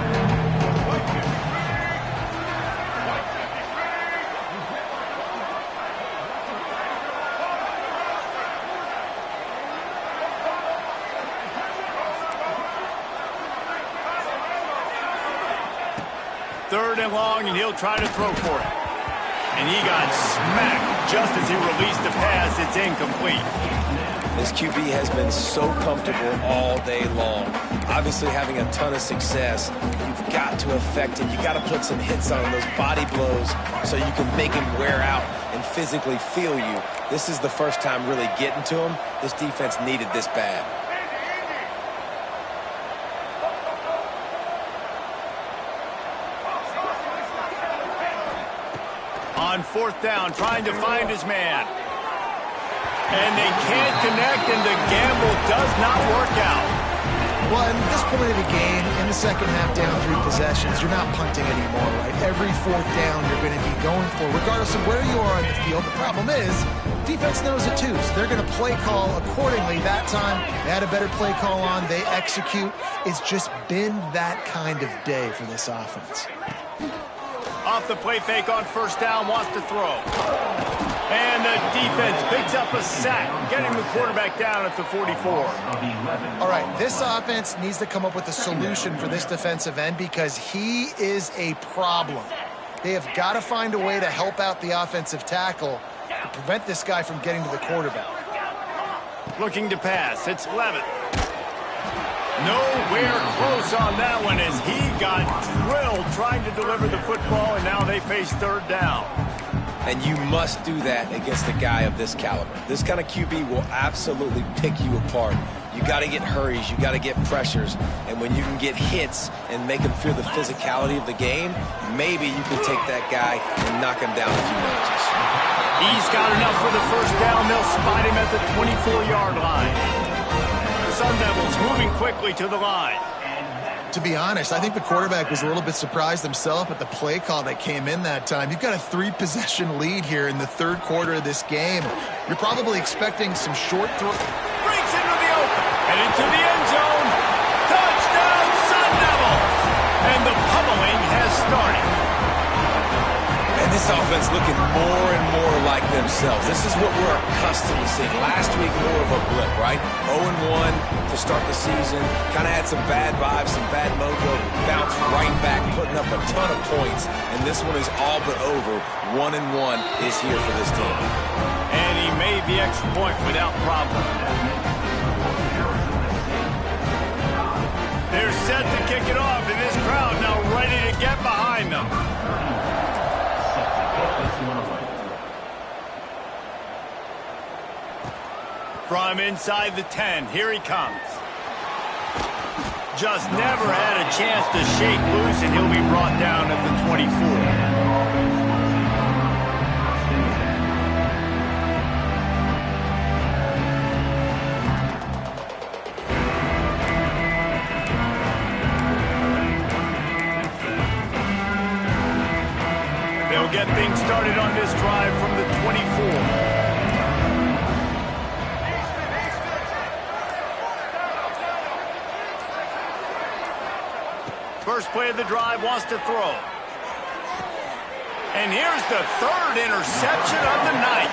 Third and long, and he'll try to throw for it. And he got smacked just as he released the pass. It's incomplete. This QB has been so comfortable all day long. Obviously having a ton of success. You've got to affect it. You've got to put some hits on those body blows so you can make him wear out and physically feel you. This is the first time really getting to him. This defense needed this bad. On fourth down, trying to find his man. And they can't connect, and the gamble does not work out. Well, at this point of the game, in the second half, down 3 possessions, you're not punting anymore, right? Every 4th down you're going to be going for, regardless of where you are on the field. The problem is, defense knows it too, so they're going to play call accordingly. That time, they had a better play call on. They execute. It's just been that kind of day for this offense. Off the play fake on first down, wants to throw. And the defense picks up a sack, getting the quarterback down at the 44. All right, this offense needs to come up with a solution for this defensive end because he is a problem. They have got to find a way to help out the offensive tackle to prevent this guy from getting to the quarterback. Looking to pass, it's Levitt. Nowhere close on that one as he got drilled trying to deliver the football, and now they face 3rd down. And you must do that against a guy of this caliber. This kind of QB will absolutely pick you apart. You got to get hurries, you got to get pressures, and when you can get hits and make him feel the physicality of the game, maybe you can take that guy and knock him down a few notches. He's got enough for the first down. They'll spot him at the 24-yard line. Sun Devils moving quickly to the line. To be honest, I think the quarterback was a little bit surprised himself at the play call that came in that time. You've got a 3-possession lead here in the 3rd quarter of this game. You're probably expecting some short throw. Breaks into the open and into the end zone. Touchdown, Sun Devils! And the pummeling has started. And this offense looking more and more like themselves. This is what we're accustomed to seeing. Last week, more of a blip, right? 0-1 to start the season. Kind of had some bad vibes, some bad mojo. Bounced right back, putting up a ton of points. And this one is all but over. 1-1 is here for this team. And he made the extra point without problem. They're set to kick it off, and this crowd now ready to get behind them. From inside the 10, here he comes. Just never had a chance to shake loose, and he'll be brought down at the 24. They'll get things started on this drive from the 24. First play of the drive, wants to throw. And here's the 3rd interception of the night.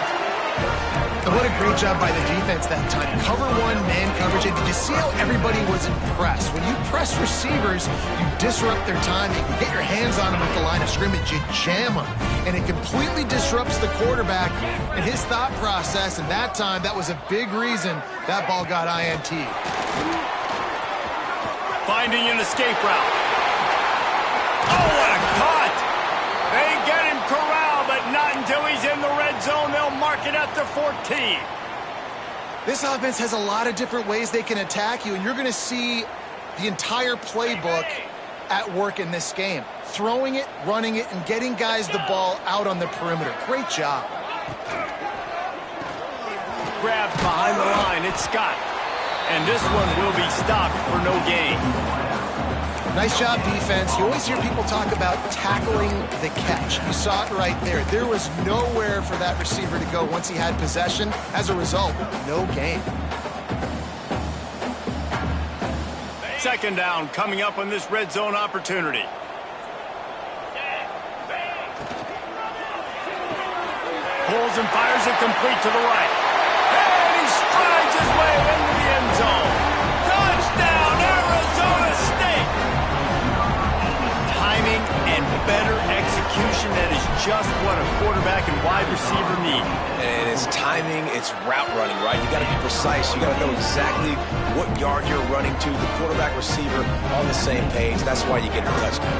And what a great job by the defense that time. Cover 1, man coverage. And did you see how everybody was impressed? When you press receivers, you disrupt their timing. You get your hands on them at the line of scrimmage. You jam them. And it completely disrupts the quarterback and his thought process. And that time, that was a big reason that ball got INT. Finding an escape route. Oh, what a cut! They get him corralled, but not until he's in the red zone. They'll mark it at the 14. This offense has a lot of different ways they can attack you, and you're going to see the entire playbook at work in this game. Throwing it, running it, and getting guys the ball out on the perimeter. Great job. Grabbed behind the line, it's Scott. And this one will be stopped for no gain. Nice job, defense. You always hear people talk about tackling the catch. You saw it right there. There was nowhere for that receiver to go once he had possession. As a result, no gain. Second down coming up on this red zone opportunity. Pulls and fires it complete to the right. And he strides his way into the end zone. Touchdown, Arizona State! Timing and better execution, that is just what a quarterback and wide receiver need. And it's timing, it's route running, right? You got to be precise. You got to know exactly what yard you're running to. The quarterback, receiver on the same page. That's why you get the touchdown.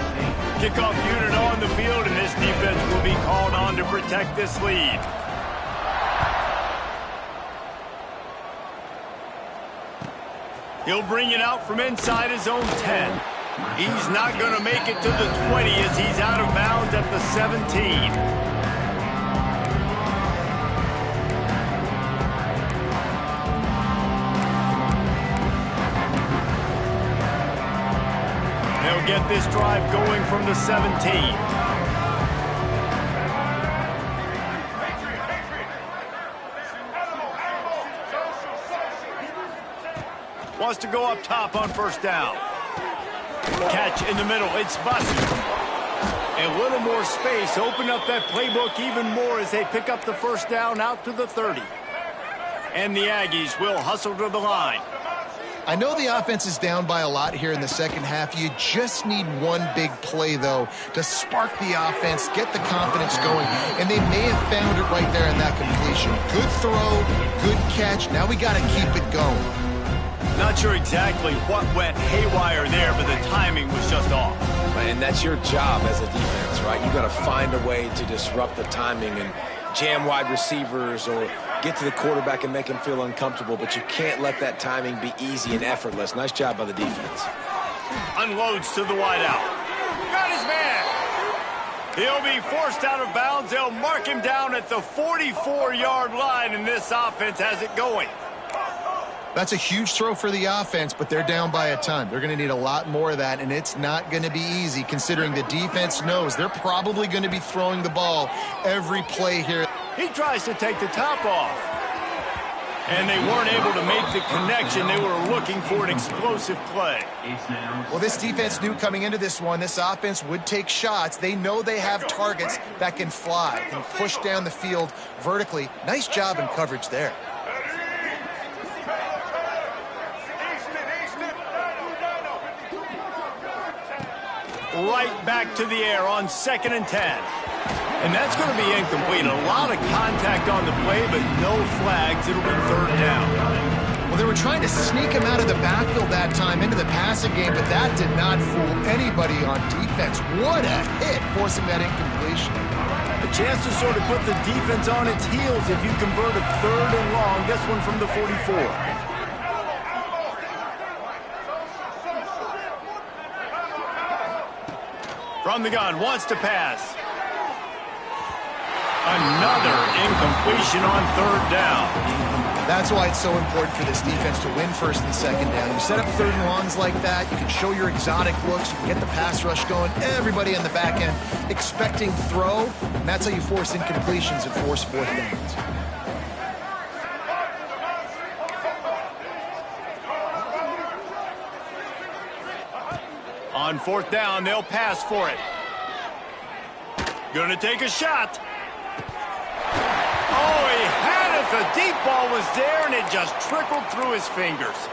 Kickoff unit on the field, and this defense will be called on to protect this lead. He'll bring it out from inside his own 10. He's not going to make it to the 20 as he's out of bounds at the 17. They'll get this drive going from the 17. Wants to go up top on first down. Catch in the middle. It's Bussy. A little more space. Open up that playbook even more as they pick up the first down out to the 30. And the Aggies will hustle to the line. I know the offense is down by a lot here in the second half. You just need one big play, though, to spark the offense, get the confidence going, and they may have found it right there in that completion. Good throw, good catch. Now we got to keep it going. Not sure exactly what went haywire there, but the timing was just off. And that's your job as a defense, right? You got to find a way to disrupt the timing and jam wide receivers or get to the quarterback and make him feel uncomfortable, but you can't let that timing be easy and effortless. Nice job by the defense. Unloads to the wideout. Got his man. He'll be forced out of bounds. They'll mark him down at the 44-yard line, and this offense has it going. That's a huge throw for the offense, but they're down by a ton. They're going to need a lot more of that, and it's not going to be easy considering the defense knows they're probably going to be throwing the ball every play here. He tries to take the top off. And they weren't able to make the connection. They were looking for an explosive play. Well, this defense knew coming into this one, this offense would take shots. They know they have targets that can fly, can push down the field vertically. Nice job in coverage there. Right back to the air on 2nd and 10. And that's going to be incomplete. A lot of contact on the play, but no flags. It'll be 3rd down. Well, they were trying to sneak him out of the backfield that time into the passing game, but that did not fool anybody on defense. What a hit, forcing that incompletion. A chance to sort of put the defense on its heels if you convert a 3rd and long. This one from the 44. From the gun, wants to pass. Another incompletion on 3rd down. That's why it's so important for this defense to win 1st and 2nd down. You set up 3rd and longs like that, you can show your exotic looks, you can get the pass rush going, everybody on the back end expecting throw, and that's how you force incompletions and force 4th downs. On 4th down, they'll pass for it. Gonna take a shot. Oh, he had it. The deep ball was there, and it just trickled through his fingers.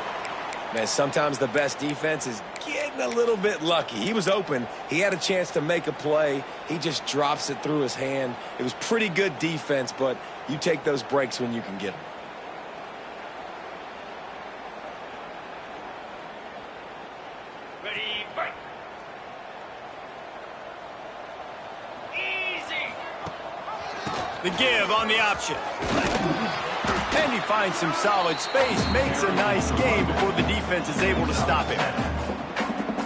Man, sometimes the best defense is getting a little bit lucky. He was open. He had a chance to make a play. He just drops it through his hand. It was pretty good defense, but you take those breaks when you can get them. Ready, fight. Easy. The give on the option. And he finds some solid space, makes a nice game before the defense is able to stop him.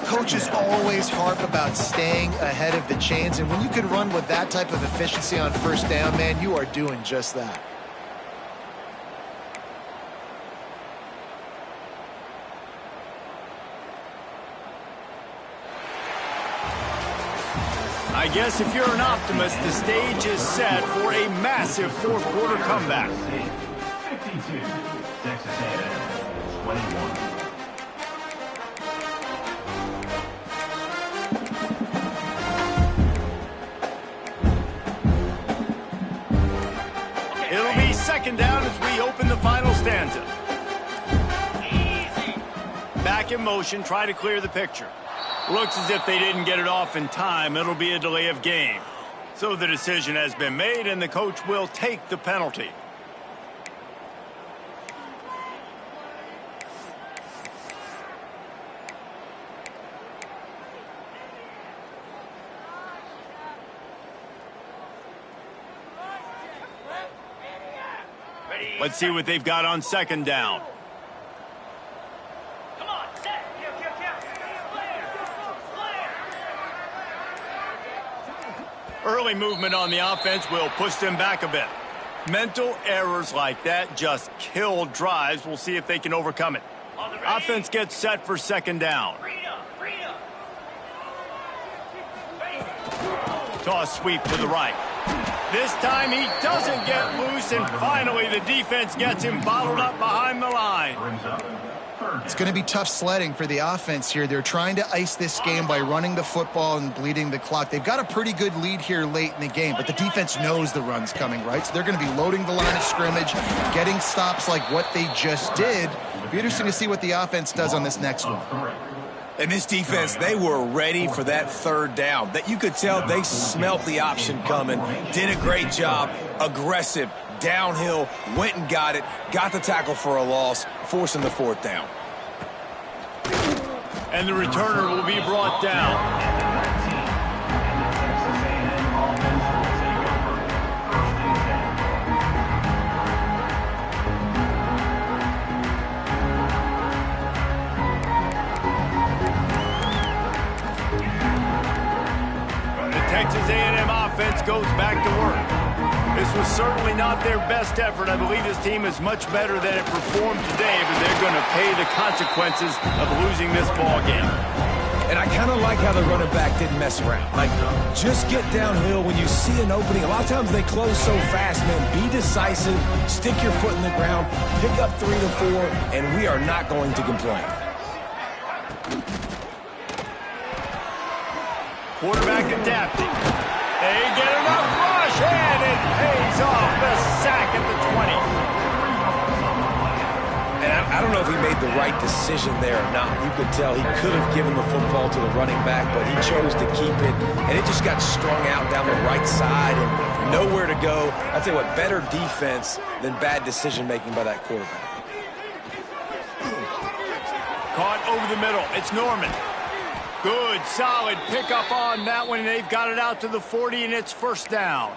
Coaches always harp about staying ahead of the chains, and when you can run with that type of efficiency on 1st down, man, you are doing just that. I guess if you're an optimist, the stage is set for a massive 4th quarter comeback. 52, Texas A&M, 21. It'll be 2nd down as we open the final stanza. Back in motion, try to clear the picture. Looks as if they didn't get it off in time. It'll be a delay of game. So the decision has been made, and the coach will take the penalty. Let's see what they've got on 2nd down. Early movement on the offense will push them back a bit. Mental errors like that just kill drives. We'll see if they can overcome it. Offense gets set for 2nd down. Toss sweep to the right. This time he doesn't get loose, and finally the defense gets him bottled up behind the line. It's going to be tough sledding for the offense here. They're trying to ice this game by running the football and bleeding the clock. They've got a pretty good lead here late in the game, but the defense knows the run's coming, right? So they're going to be loading the line of scrimmage, getting stops like what they just did. Be interesting to see what the offense does on this next one. And this defense, they were ready for that third down. That you could tell they smelt the option coming, did a great job, aggressive, downhill, went and got it, got the tackle for a loss, forcing the fourth down. And the returner will be brought down. Texas A&M offense goes back to work. This was certainly not their best effort. I believe this team is much better than it performed today, but they're going to pay the consequences of losing this ball game. And I kind of like how the running back didn't mess around. Like, just get downhill when you see an opening. A lot of times they close so fast, man. Be decisive, stick your foot in the ground, pick up 3 to 4, and we are not going to complain. Quarterback adapting. They get enough rush, and it pays off. The sack at the 20. And I don't know if he made the right decision there or not. You could tell he could have given the football to the running back, but he chose to keep it, and it just got strung out down the right side and nowhere to go. I'll tell you what, better defense than bad decision-making by that quarterback. Caught over the middle. It's Norman. Good, solid pickup on that one, and they've got it out to the 40, and it's first down.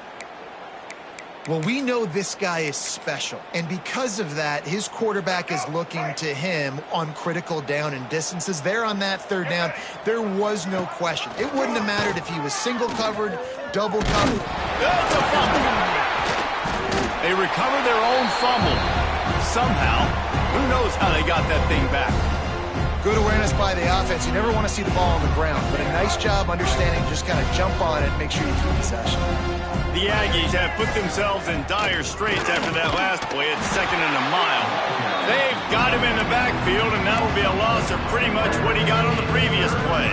Well, we know this guy is special, and because of that, his quarterback is looking to him on critical down and distances. There on that third down, there was no question. It wouldn't have mattered if he was single covered, double covered. That's a fumble. They recover their own fumble. Somehow, who knows how they got that thing back. Good awareness by the offense. You never want to see the ball on the ground, but a nice job understanding to just kind of jump on it and make sure you keep possession. The Aggies have put themselves in dire straits after that last play at 2nd and a mile. They've got him in the backfield, and that will be a loss of pretty much what he got on the previous play.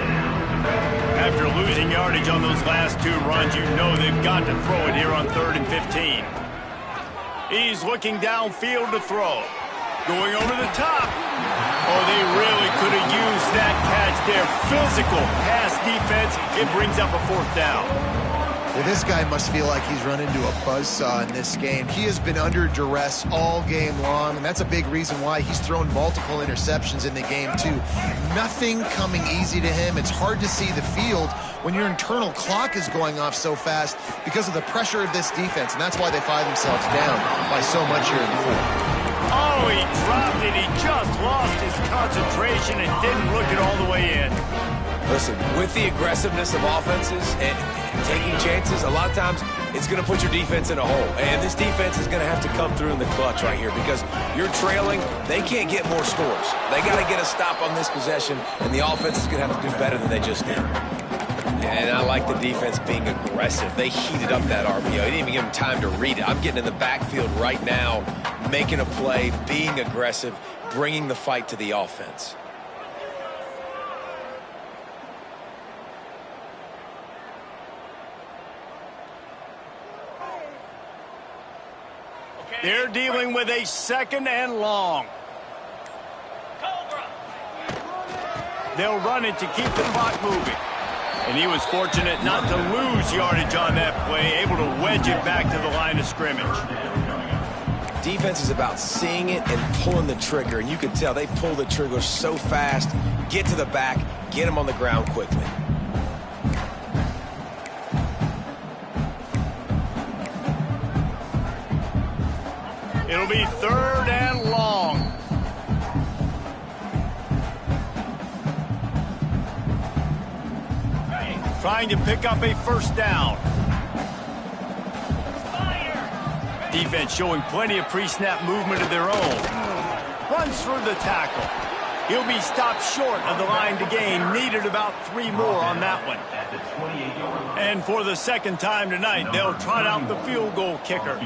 After losing yardage on those last 2 runs, you know they've got to throw it here on 3rd and 15. He's looking downfield to throw. Going over the top. Oh, they really could have used that catch there. Physical pass defense. It brings up a 4th down. Well, this guy must feel like he's run into a buzzsaw in this game. He has been under duress all game long, and that's a big reason why he's thrown multiple interceptions in the game, too. Nothing coming easy to him. It's hard to see the field when your internal clock is going off so fast because of the pressure of this defense, and that's why they find themselves down by so much here in the 4th. Oh, he dropped it. He just lost his concentration and didn't look it all the way in. Listen, with the aggressiveness of offenses and taking chances, a lot of times it's going to put your defense in a hole. And this defense is going to have to come through in the clutch right here because you're trailing. They can't get more scores. They got to get a stop on this possession, and the offense is going to have to do better than they just did. And I like the defense being aggressive. They heated up that RPO. They didn't even give them time to read it. I'm getting in the backfield right now, making a play, being aggressive, bringing the fight to the offense. They're dealing with a 2nd and long. They'll run it to keep the clock moving. And he was fortunate not to lose yardage on that play, able to wedge it back to the line of scrimmage. Defense is about seeing it and pulling the trigger, and you can tell they pull the trigger so fast, get to the back, get him on the ground quickly. It'll be 3rd and long. Trying to pick up a 1st down. Defense showing plenty of pre-snap movement of their own. Runs through the tackle. He'll be stopped short of the line to gain. Needed about 3 more on that one. At the 28-yard line. And for the second time tonight, they'll trot out the field goal kicker.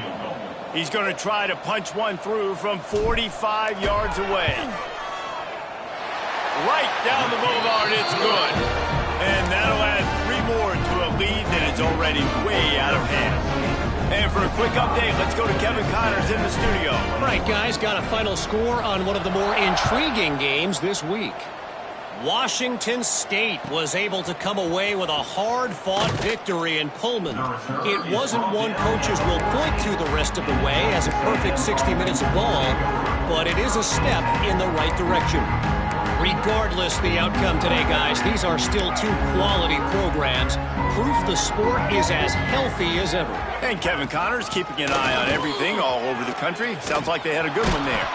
He's going to try to punch one through from 45 yards away. Right down the boulevard, it's good. And that'll add 3 more to a lead that is already way out of hand. And for a quick update, let's go to Kevin Connors in the studio. All right, guys, got a final score on one of the more intriguing games this week. Washington State was able to come away with a hard-fought victory in Pullman. It wasn't one coaches will point to the rest of the way as a perfect 60 minutes of ball, but it is a step in the right direction. Regardless the outcome today, guys, these are still 2 quality programs. Proof the sport is as healthy as ever. And Kevin Connors keeping an eye on everything all over the country. Sounds like they had a good one there.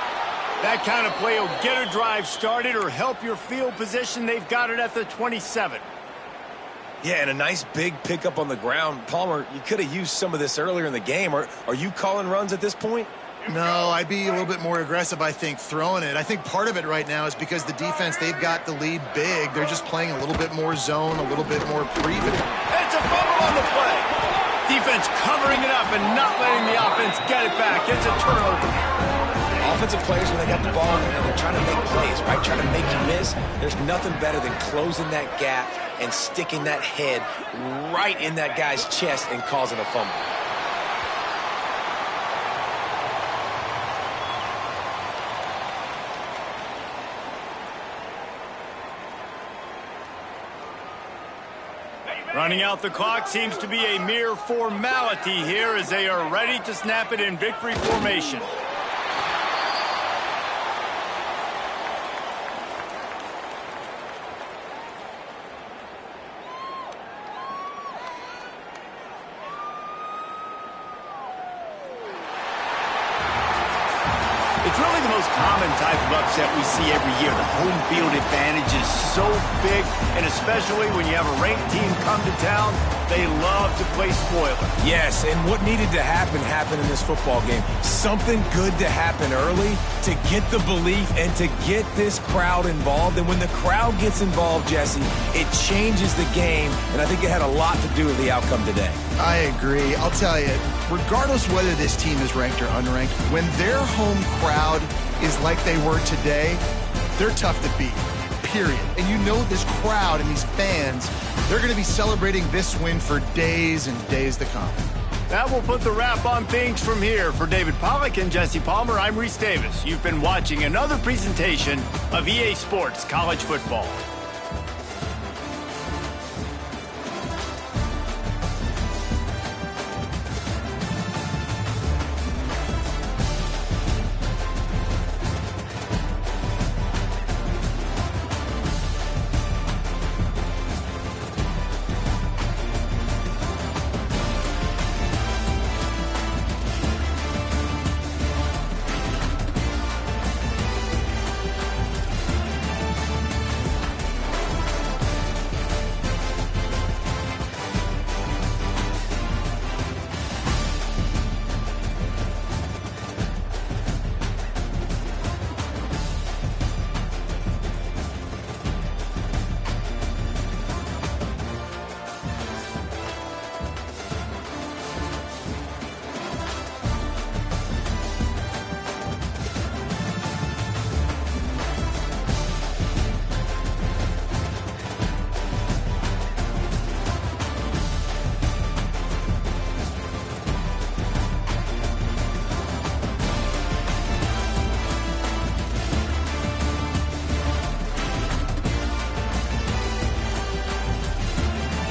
That kind of play will get a drive started or help your field position. They've got it at the 27. Yeah, and a nice big pickup on the ground. Palmer, you could have used some of this earlier in the game. Are you calling runs at this point? No, I'd be a little bit more aggressive, I think, throwing it. I think part of it right now is because the defense, they've got the lead big. They're just playing a little bit more zone, a little bit more prevent. It's a fumble on the play. Defense covering it up and not letting the offense get it back. It's a turnover. Offensive players, when they got the ball in hand, they're trying to make plays, right? Trying to make you miss. There's nothing better than closing that gap and sticking that head right in that guy's chest and causing a fumble. Running out the clock seems to be a mere formality here as they are ready to snap it in victory formation. It's really the most common type of upset we see every year. The home field advantage is so big, and especially when you have a ranked team come to town, they love to play spoiler. Yes, and what needed to happen happened in this football game. Something good to happen early to get the belief and to get this crowd involved. And when the crowd gets involved, Jesse, it changes the game, and I think it had a lot to do with the outcome today. I agree. I'll tell you, regardless whether this team is ranked or unranked, when their home crowd is like they were today, they're tough to beat, period. And you know this crowd and these fans, they're going to be celebrating this win for days and days to come. That will put the wrap on things from here. For David Pollack and Jesse Palmer, I'm Reese Davis. You've been watching another presentation of EA Sports College Football.